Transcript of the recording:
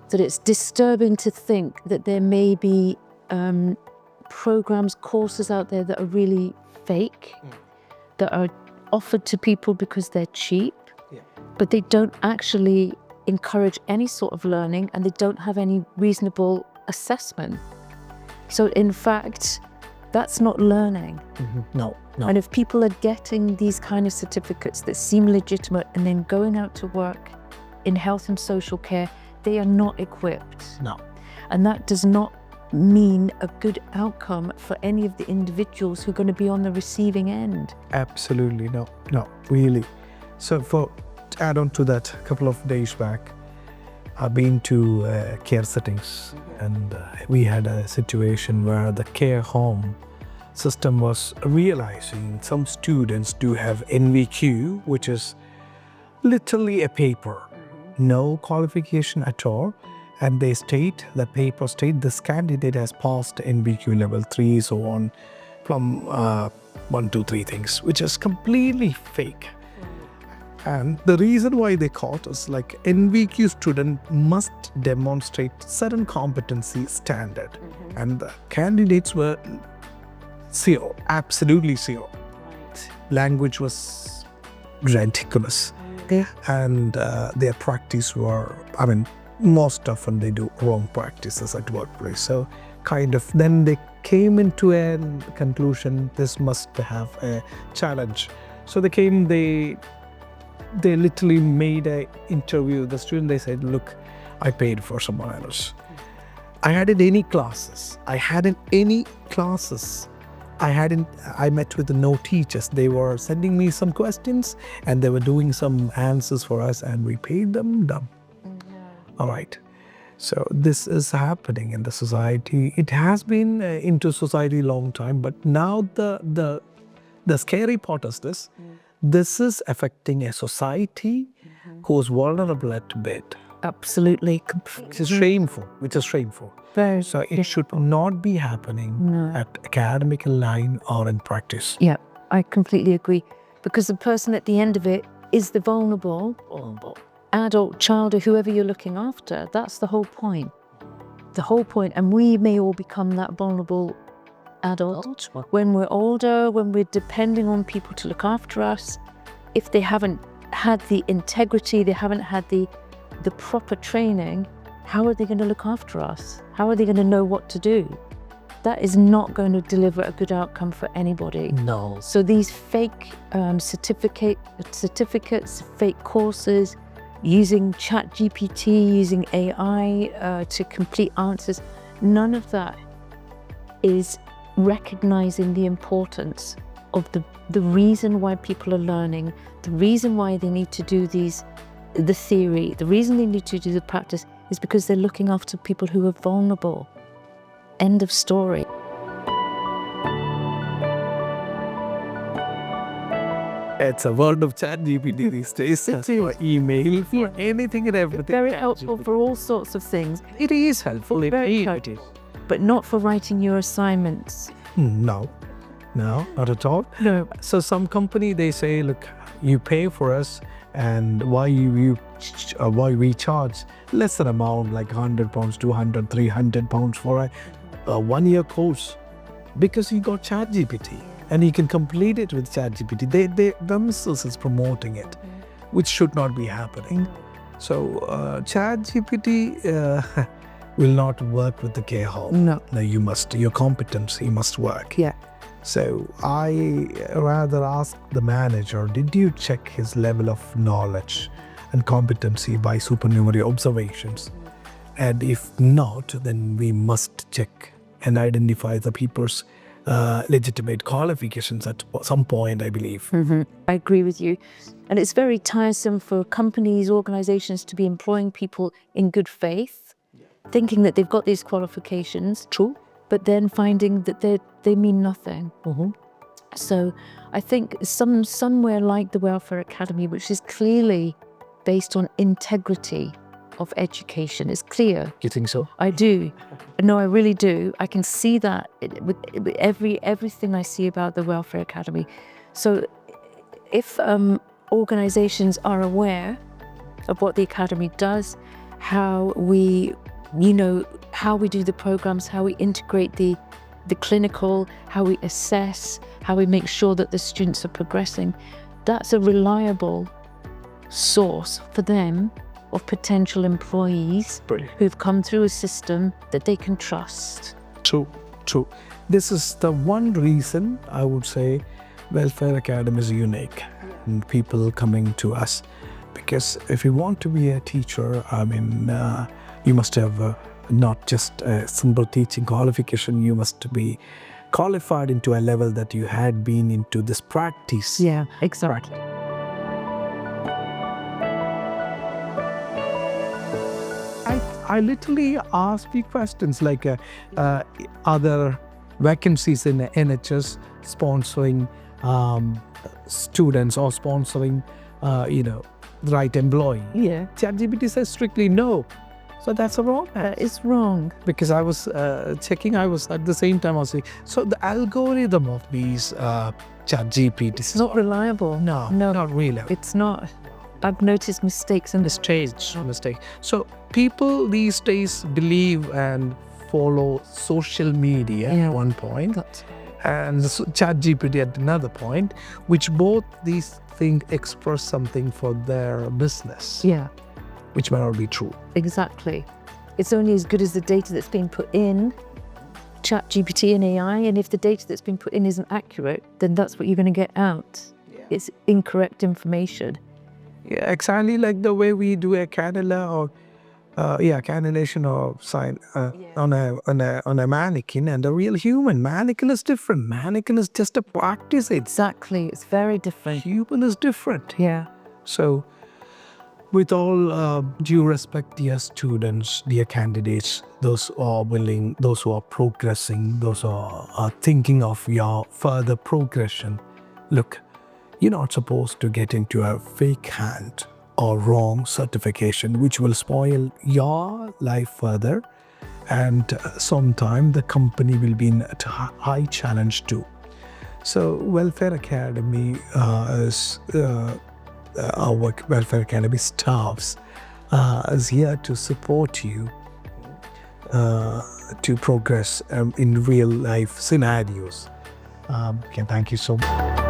that it's disturbing to think that there may be programs, courses out there that are really fake, that are offered to people because they're cheap, but they don't actually encourage any sort of learning, and they don't have any reasonable assessment. So in fact, that's not learning. No. And if people are getting these kind of certificates that seem legitimate and then going out to work in health and social care, they are not equipped. No. And that does not mean a good outcome for any of the individuals who are going to be on the receiving end. Absolutely no, really. So to add on to that, a couple of days back, I've been to care settings, and we had a situation where the care home system was realizing some students do have NVQ, which is literally a paper, no qualification at all. And they state, the paper state, this candidate has passed NVQ Level 3, so on, from 1, 2, 3 things, which is completely fake. And the reason why they caught us, like, NVQ student must demonstrate certain competency standard. And the candidates were zero, absolutely zero. Language was ridiculous. And their practice were, most often they do wrong practices at workplace. So kind of, then they came into a conclusion, this must have a challenge. So they came, they literally made an interview. The student, they said, look, I paid for someone else. I hadn't any classes. I met with no teachers. They were sending me some questions and they were doing some answers for us, and we paid them dumb. All right. So this is happening in the society. It has been into society a long time, but now the scary part is this. This is affecting a society who's vulnerable at bit. Absolutely. Which is shameful. Very. So it should not be happening at academic line or in practice. Yeah, I completely agree. Because the person at the end of it is the vulnerable adult, child, or whoever you're looking after. That's the whole point. And we may all become that vulnerable adult when we're older, when we're depending on people to look after us. If they haven't had the integrity, they haven't had the proper training, how are they going to look after us? How are they going to know what to do? That is not going to deliver a good outcome for anybody. No. So these fake certificates, fake courses, using ChatGPT, using AI to complete answers, none of that is recognizing the importance of the reason why people are learning, the reason why they need to do the theory, the reason they need to do the practice is because they're looking after people who are vulnerable. End of story. It's a world of ChatGPT these days. For email, for anything and everything. Very helpful for all sorts of things. It is helpful. Very helpful. But not for writing your assignments. No, not at all. No. So some company, they say, look, you pay for us, and why we charge lesser amount, like £100, 200, 300 pounds for a 1-year course, because you got ChatGPT and you can complete it with ChatGPT. They themselves is promoting it, which should not be happening. So ChatGPT will not work with the care home. No, your competency must work. Yeah. So I rather ask the manager, did you check his level of knowledge and competency by supernumerary observations? And if not, then we must check and identify the people's legitimate qualifications at some point, I believe. I agree with you. And it's very tiresome for companies, organizations to be employing people in good faith, thinking that they've got these qualifications. True. But then finding that they mean nothing. So I think somewhere like the Welfare Academy, which is clearly based on integrity of education, is clear. You think so? I do. No, I really do. I can see that with everything I see about the Welfare Academy. So if organizations are aware of what the Academy does how we, how we do the programs, how we integrate the clinical, how we assess, how we make sure that the students are progressing. That's a reliable source for them of potential employees who've come through a system that they can trust. True. This is the one reason I would say Welfare Academy is unique and people coming to us. Because if you want to be a teacher, you must have not just a simple teaching qualification, you must be qualified into a level that you had been into this practice. Yeah, exactly. I literally ask you questions like other vacancies in the NHS sponsoring students or sponsoring, the right employee. Yeah. ChatGPT says strictly no. So that's a wrong. It's wrong. Because I was checking, I was at the same time I was saying, so the algorithm of these ChatGPT It's not reliable. No, not really. It's not. I've noticed mistakes in this. Mistake. So people these days believe and follow social media at one point, and ChatGPT at another point, which both these things express something for their business. Yeah. Which may not be true. Exactly. It's only as good as the data that's been put in, ChatGPT and AI, and if the data that's been put in isn't accurate, then that's what you're going to get out. Yeah. It's incorrect information. Yeah, exactly like the way we do a cannula or cannulation or sign on a mannequin and a real human. Mannequin is different. Mannequin is just a practice. Exactly. It's very different. Human is different. Yeah. So, with all due respect, dear students, dear candidates, those who are willing, those who are progressing, those who are thinking of your further progression, look, you're not supposed to get into a fake hand or wrong certification, which will spoil your life further. And sometime the company will be in a high challenge too. So Welfare Academy is our Welfare Academy staffs is here to support you to progress in real life scenarios. Thank you so much.